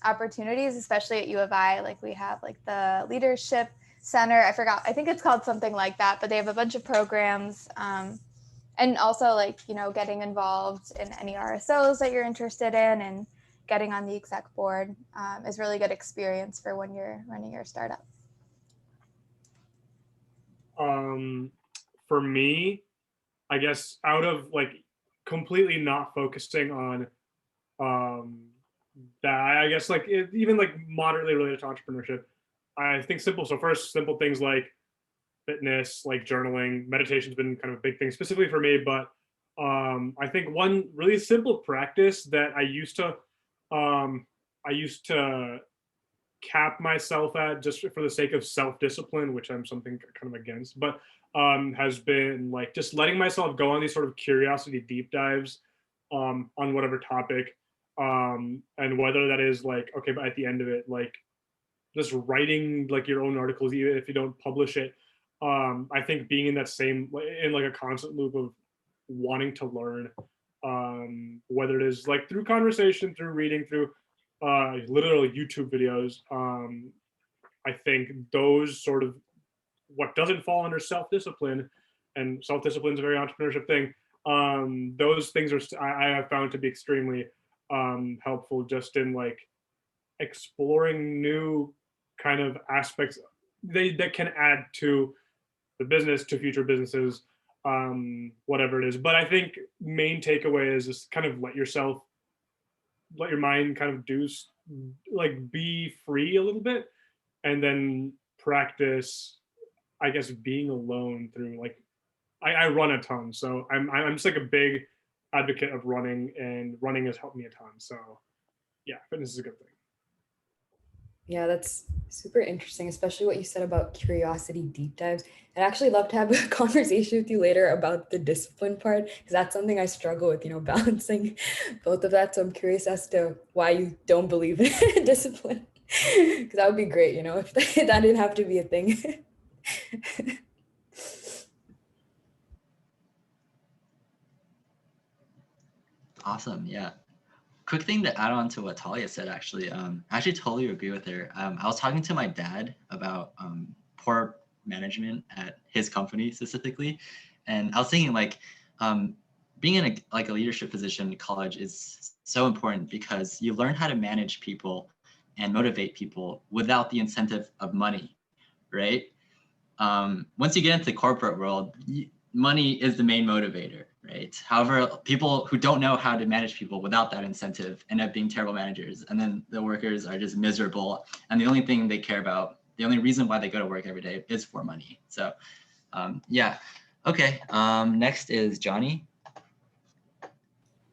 opportunities, especially at U of I. Like we have like the leadership center. I think it's called something like that, but they have a bunch of programs. And also like, you know, getting involved in any RSOs that you're interested in and getting on the exec board is really good experience for when you're running your startup. For me, I guess out of like completely not focusing on that, I guess like even like moderately related to entrepreneurship, I think simple things like fitness, like journaling, meditation's been kind of a big thing specifically for me. But I think one really simple practice that I used to cap myself at just for the sake of self-discipline, which I'm something kind of against, but has been like just letting myself go on these sort of curiosity deep dives on whatever topic, and whether that is like, okay, but at the end of it, like just writing like your own articles, even if you don't publish it. I think being in that same, in like a constant loop of wanting to learn, whether it is like through conversation, through reading, through literal YouTube videos. I think those sort of what doesn't fall under self-discipline, and self-discipline is a very entrepreneurship thing. Those things are I have found to be extremely helpful, just in like exploring new kind of aspects that can add to the business, to future businesses, whatever it is. But I think main takeaway is just kind of let your mind kind of like be free a little bit, and then practice, I guess, being alone through like, I run a ton, so I'm just like a big advocate of running, and running has helped me a ton. So yeah, fitness is a good thing. Yeah, that's super interesting, especially what you said about curiosity deep dives. I'd actually love to have a conversation with you later about the discipline part, because that's something I struggle with, you know, balancing both of that. So I'm curious as to why you don't believe in discipline, because that would be great, you know, if that didn't have to be a thing. Awesome. Yeah. Quick thing to add on to what Talia said, actually, I actually totally agree with her. I was talking to my dad about poor management at his company specifically, and I was thinking like being in a leadership position in college is so important, because you learn how to manage people and motivate people without the incentive of money, right? Once you get into the corporate world, money is the main motivator, right? However, people who don't know how to manage people without that incentive end up being terrible managers, and then the workers are just miserable. And the only thing they care about, the only reason why they go to work every day is for money. So yeah, okay. Next is Johnny.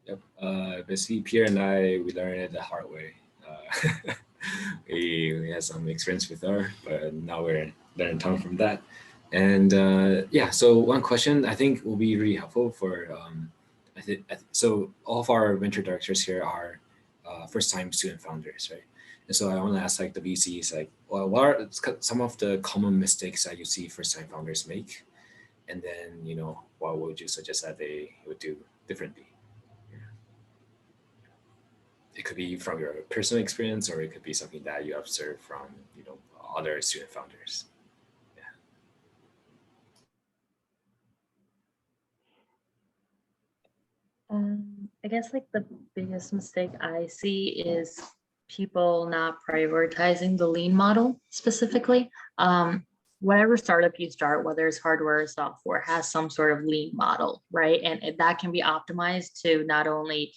Yep. Basically, Pierre and I, we learned it the hard way. We had some experience with her, but now we're learning a ton from that. And yeah, so one question I think will be really helpful for, so all of our venture directors here are first-time student founders, right? And so I want to ask like the VCs, like, well, what are some of the common mistakes that you see first-time founders make? And then, you know, what would you suggest that they would do differently? It could be from your personal experience, or it could be something that you observe from, you know, other student founders. I guess like the biggest mistake I see is people not prioritizing the lean model specifically. Whatever startup you start, whether it's hardware or software, has some sort of lean model, right? And that can be optimized to not only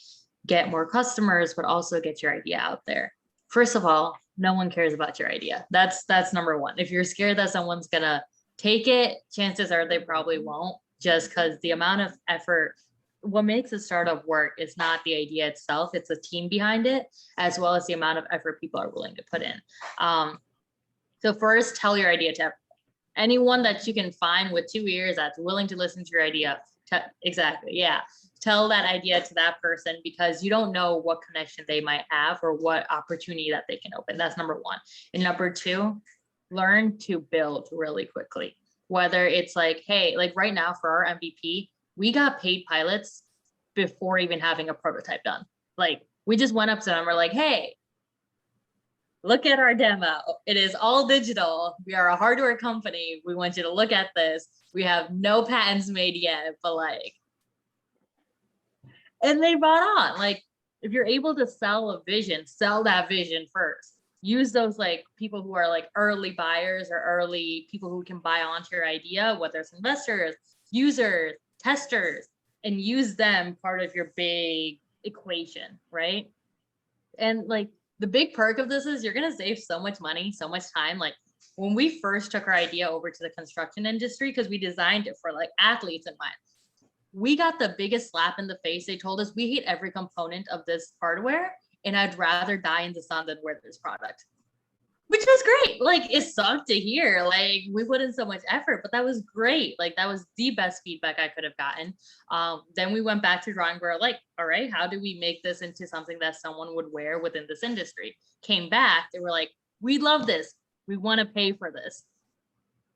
get more customers, but also get your idea out there. First of all, no one cares about your idea. That's number one. If you're scared that someone's gonna take it, chances are they probably won't, just because the amount of effort. What makes a startup work is not the idea itself, it's a team behind it, as well as the amount of effort people are willing to put in. So first, tell your idea to anyone that you can find with 2 ears that's willing to listen to your idea. Exactly, yeah. Tell that idea to that person, because you don't know what connection they might have or what opportunity that they can open. That's number one. And number two, learn to build really quickly. Whether it's like, hey, like right now for our MVP, we got paid pilots before even having a prototype done. Like we just went up to them, we're like, hey, look at our demo. It is all digital. We are a hardware company. We want you to look at this. We have no patents made yet, but like, and they bought on. Like, if you're able to sell a vision, sell that vision first. Use those like people who are like early buyers or early people who can buy onto your idea, whether it's investors, users, testers, and use them part of your big equation, right? And like the big perk of this is you're going to save so much money, so much time. Like when we first took our idea over to the construction industry, because we designed it for like athletes in mind, we got the biggest slap in the face. They told us we hate every component of this hardware, and I'd rather die in the sun than wear this product, which was great. Like it sucked to hear, like we put in so much effort, but that was great. Like that was the best feedback I could have gotten. Then we went back to drawing board, like, all right, how do we make this into something that someone would wear within this industry? Came back, they were like, we love this. We want to pay for this.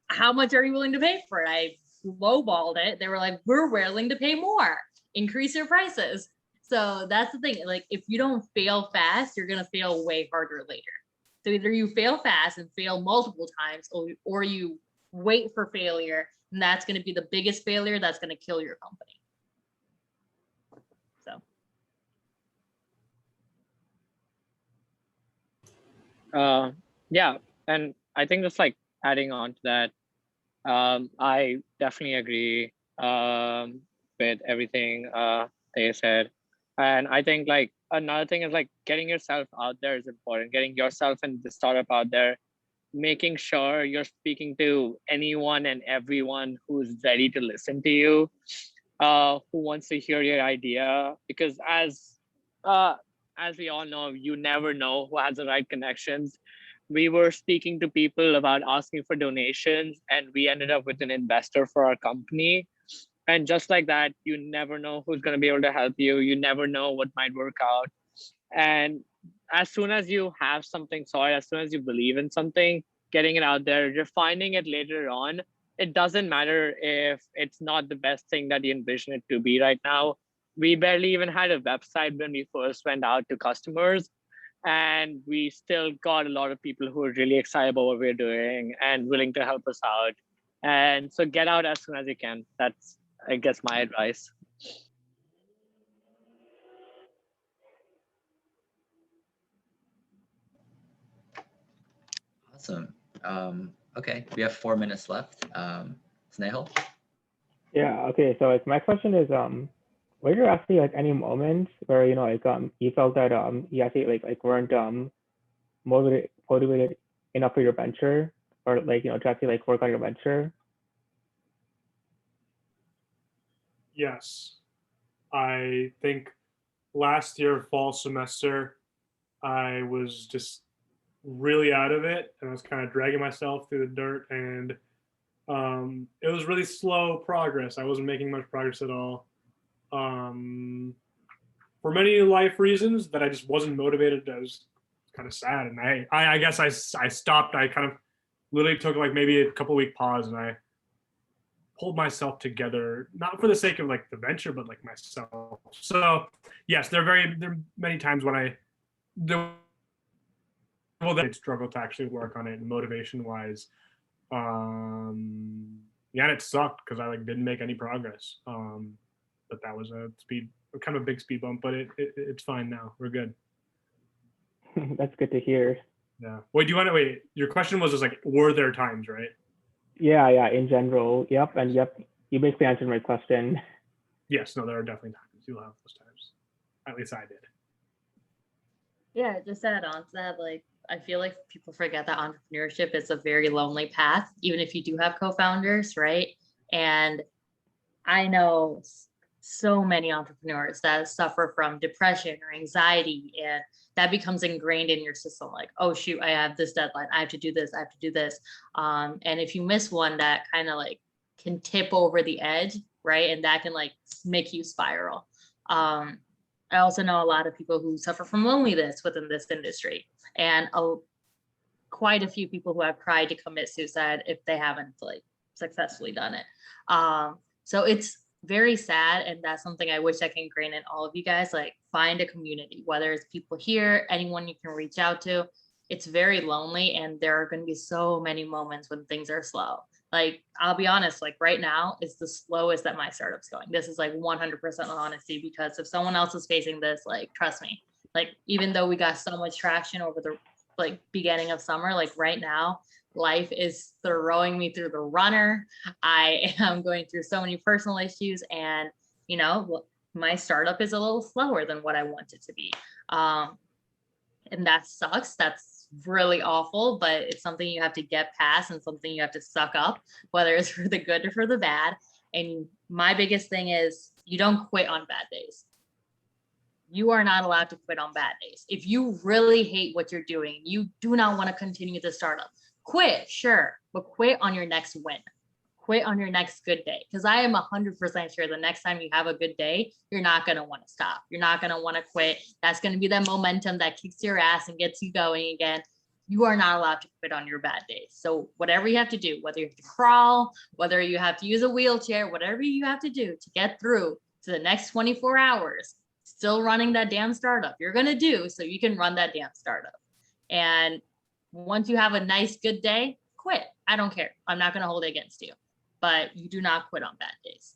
How much are you willing to pay for it? I lowballed it. They were like, we're willing to pay more, increase your prices. So that's the thing. Like if you don't fail fast, you're going to fail way harder later. So either you fail fast and fail multiple times, or you wait for failure, and that's going to be the biggest failure that's going to kill your company. So. Yeah, and I think just like adding on to that, I definitely agree with everything they said. And I think like another thing is like getting yourself out there is important. Getting yourself and the startup out there, making sure you're speaking to anyone and everyone who's ready to listen to you, who wants to hear your idea. Because as we all know, you never know who has the right connections. We were speaking to people about asking for donations, and we ended up with an investor for our company. And just like that, you never know who's going to be able to help you. You never know what might work out. And as soon as you have something solid, as soon as you believe in something, getting it out there, refining it later on, it doesn't matter if it's not the best thing that you envision it to be right now. We barely even had a website when we first went out to customers, and we still got a lot of people who are really excited about what we're doing and willing to help us out. And so get out as soon as you can. That's, I guess, my advice. Awesome. Okay, we have 4 minutes left. Snehal? Yeah. Okay. So like my question is, were there actually like any moments where you felt that you actually like weren't motivated enough for your venture, or like to actually like work on your venture? Yes. I think last year, fall semester, I was just really out of it and I was kind of dragging myself through the dirt, and it was really slow progress. I wasn't making much progress at all. Um, for many life reasons that I just wasn't motivated. I was kind of sad, and I guess I stopped. I kind of literally took like maybe a couple week pause, and I pulled myself together, not for the sake of like the venture, but like myself. So yes, there are many times when I did struggle to actually work on it motivation wise. Yeah, and it sucked because I like didn't make any progress. But that was kind of a big speed bump, but it's fine now. We're good. That's good to hear. Yeah. Wait, do you want to wait? Your question was just like, were there times, right? Yeah, yeah, in general. Yep. And yep, you basically answered my question. Yes, no, there are definitely times. You'll have those times. At least I did. Yeah, just to add on to that, like I feel like people forget that entrepreneurship is a very lonely path, even if you do have co-founders, right? And I know so many entrepreneurs that suffer from depression or anxiety, and that becomes ingrained in your system. Like, oh shoot, I have this deadline. I have to do this. I have to do this. And if you miss one, that kind of like can tip over the edge, right? And that can like make you spiral. I also know a lot of people who suffer from loneliness within this industry, and quite a few people who have tried to commit suicide if they haven't like successfully done it. So it's very sad, and that's something I wish I can ingrain in all of you guys. Like, find a community, whether it's people here, anyone you can reach out to. It's very lonely, and there are going to be so many moments when things are slow. Like, I'll be honest, like right now it's the slowest that my startup's going. This is like 100% honesty, because if someone else is facing this, like, trust me, like, even though we got so much traction over the like beginning of summer, like right now, life is throwing me through the runner. I am going through so many personal issues, and my startup is a little slower than what I want it to be. And that sucks. That's really awful, but it's something you have to get past and something you have to suck up, whether it's for the good or for the bad. And my biggest thing is, you don't quit on bad days. You are not allowed to quit on bad days. If you really hate what you're doing, you do not want to continue the startup, quit, sure, but quit on your next win. Quit on your next good day. Because I am 100% sure the next time you have a good day, you're not going to want to stop. You're not going to want to quit. That's going to be that momentum that kicks your ass and gets you going again. You are not allowed to quit on your bad days. So whatever you have to do, whether you have to crawl, whether you have to use a wheelchair, whatever you have to do to get through to the next 24 hours, still running that damn startup, you're going to do so you can run that damn startup. And once you have a nice, good day, quit. I don't care. I'm not going to hold it against you, but you do not quit on bad days.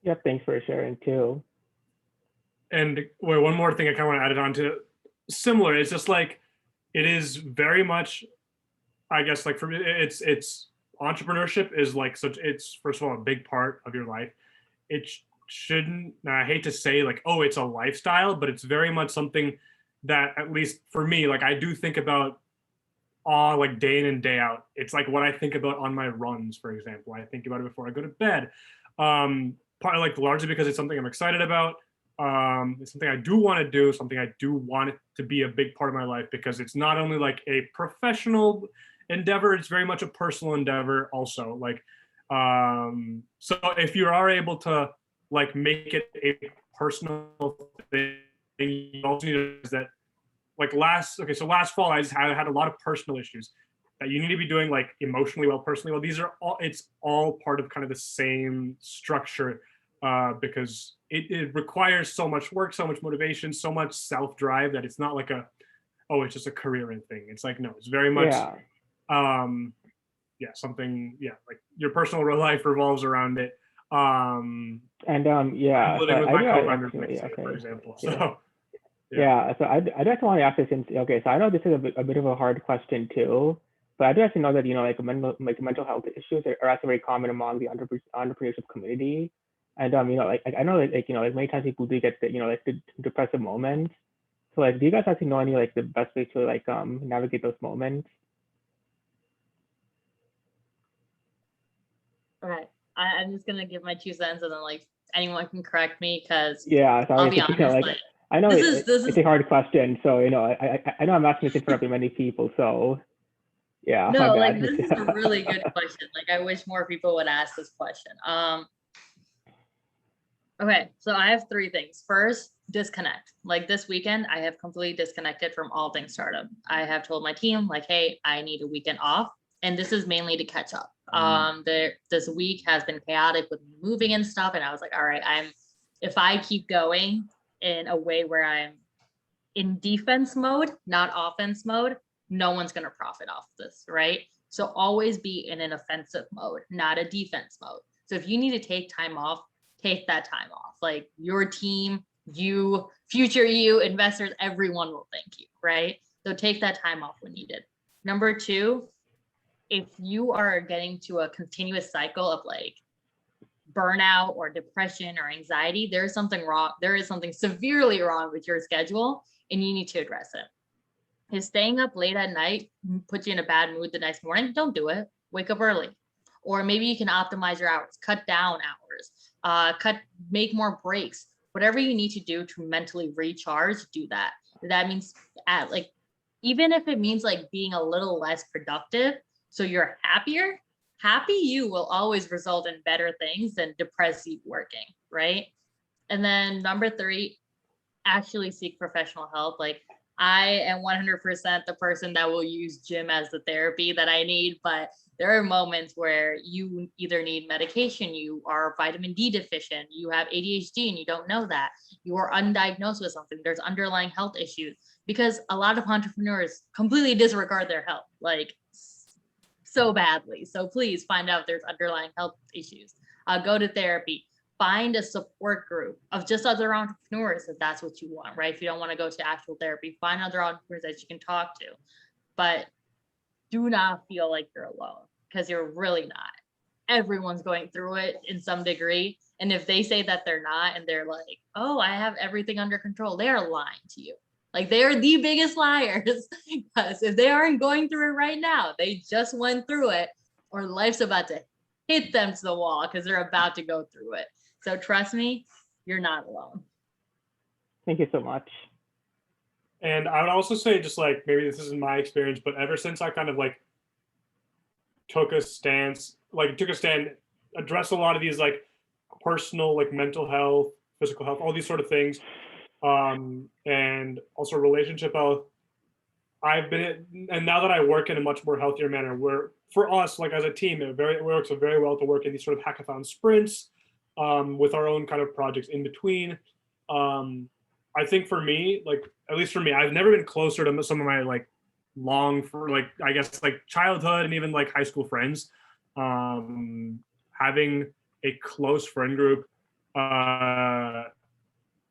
Yep, thanks for sharing too. And wait, one more thing I kind of want to add it on to similar. It's just like, it is very much, I guess, like for me, it's entrepreneurship is like such, it's first of all a big part of your life. It shouldn't, I hate to say like, oh, it's a lifestyle, but it's very much something that, at least for me, like I do think about like day in and day out. It's like what I think about on my runs, for example. I think about it before I go to bed. Partly like largely because it's something I'm excited about. It's something I do want to do, something I do want it to be a big part of my life, because it's not only like a professional endeavor, it's very much a personal endeavor also. Like, so if you are able to like make it a personal thing, you also need to is that like last fall I had a lot of personal issues that you need to be doing like emotionally well, personally well. These are all, it's all part of kind of the same structure, because it requires so much work, so much motivation, so much self-drive, that it's not like it's just a career thing. It's like, no, it's very much something, like your personal life revolves around it. And living with so my co-founder, for example. So so I just want to ask this. Okay, so I know this is a bit of a hard question too, So I do actually know that, like mental health issues are actually very common among the entrepreneurship community. And, like I know like many times people do get the, like the depressive moments. So like, do you guys actually know any like the best way to like navigate those moments? Okay, I'm just gonna give my 2 cents, and then like anyone can correct me, because Yeah, sorry, I'll be honest, like I know this is it's a hard question, so I know I'm asking this in front of many people, so yeah, my no, like bad. this is a really good question. Like I wish more people would ask this question. Okay, so I have 3 things. First, disconnect. Like this weekend, I have completely disconnected from all things startup. I have told my team, like, hey, I need a weekend off. And this is mainly to catch up. This week has been chaotic with moving and stuff. And I was like, all right, if I keep going in a way where I'm in defense mode, not offense mode, no one's gonna profit off this, right? So always be in an offensive mode, not a defense mode. So if you need to take time off, take that time off. Like your team, you, future you, investors, everyone will thank you, right? So take that time off when needed. Number 2, if you are getting to a continuous cycle of like burnout or depression or anxiety, there is something wrong. There is something severely wrong with your schedule, and you need to address it. If staying up late at night puts you in a bad mood the next morning, don't do it. Wake up early. Or maybe you can optimize your hours, cut down hours, make more breaks. Whatever you need to do to mentally recharge, do that. That means even if it means like being a little less productive, so you're happier, happy you will always result in better things than depressive working, right? And then number 3, actually seek professional help. Like I am 100% the person that will use gym as the therapy that I need, but there are moments where you either need medication, you are vitamin D deficient, you have ADHD and you don't know that, you are undiagnosed with something, there's underlying health issues, because a lot of entrepreneurs completely disregard their health, like so badly. So please find out if there's underlying health issues. Go to therapy. Find a support group of just other entrepreneurs if that's what you want, right? If you don't want to go to actual therapy, find other entrepreneurs that you can talk to. But do not feel like you're alone, because you're really not. Everyone's going through it in some degree. And if they say that they're not, and they're like, oh, I have everything under control, they are lying to you. Like they are the biggest liars, because if they aren't going through it right now, they just went through it, or life's about to hit them to the wall because they're about to go through it. So trust me, you're not alone. Thank you so much. And I would also say, just like, maybe this isn't my experience, but ever since I kind of like took a stand, address a lot of these like personal, like mental health, physical health, all these sort of things, and also relationship health, and now that I work in a much more healthier manner, where for us, like as a team, it works very well to work in these sort of hackathon sprints, with our own kind of projects in between. I think for me, like, at least for me, I've never been closer to some of my like I guess like childhood and even like high school friends. Having a close friend group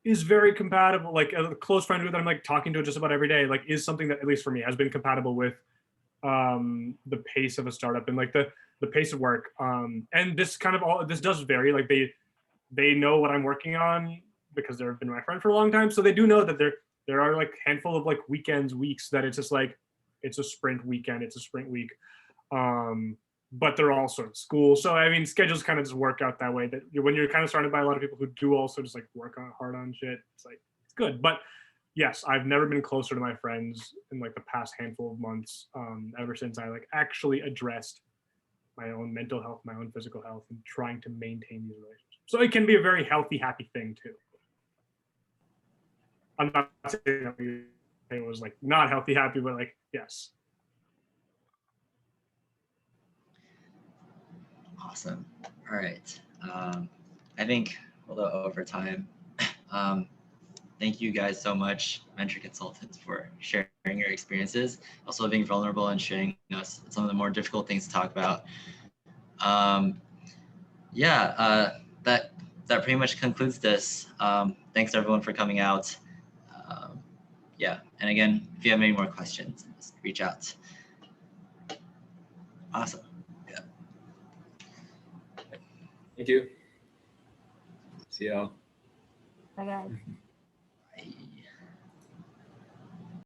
is very compatible. Like a close friend group that I'm like talking to just about every day, like is something that, at least for me, has been compatible with the pace of a startup and like the pace of work. And this does vary. Like they know what I'm working on because they've been my friend for a long time. So they do know that there are like handful of like weeks that it's just like, it's a sprint weekend, it's a sprint week. But they're also in school. So I mean, schedules kind of just work out that way, that when you're kind of surrounded by a lot of people who do also just like work hard on shit, it's like, it's good. But yes, I've never been closer to my friends in like the past handful of months, ever since I like actually addressed my own mental health, my own physical health, and trying to maintain these relationships. So it can be a very healthy, happy thing too. I'm not saying that it was like not healthy, happy, but like, yes. Awesome. All right. I think a little over time. Thank you guys so much, venture consultants, for sharing your experiences, also being vulnerable and sharing us some of the more difficult things to talk about. That pretty much concludes this. Thanks everyone for coming out. And again, if you have any more questions, just reach out. Awesome. Thank you. See y'all. Bye, guys.